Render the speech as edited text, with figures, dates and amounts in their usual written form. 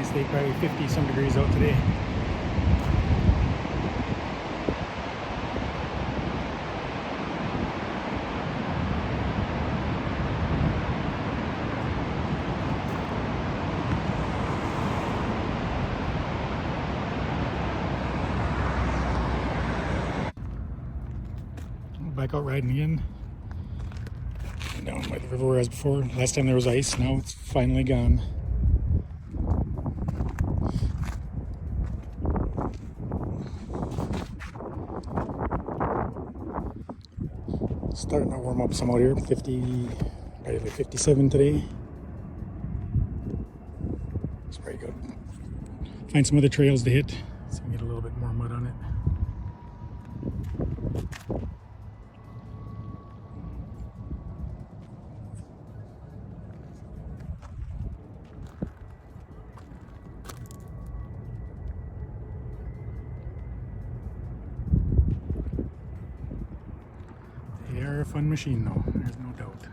nice day, probably 50 some degrees out today. Back out riding again. Down by the river where I was before. Last time there was ice, now it's finally gone. Starting to warm up some out here. 50, right at 57 today. It's pretty good. Find some other trails to hit so we can get a little bit more mud on it. They are a fun machine though, there's no doubt.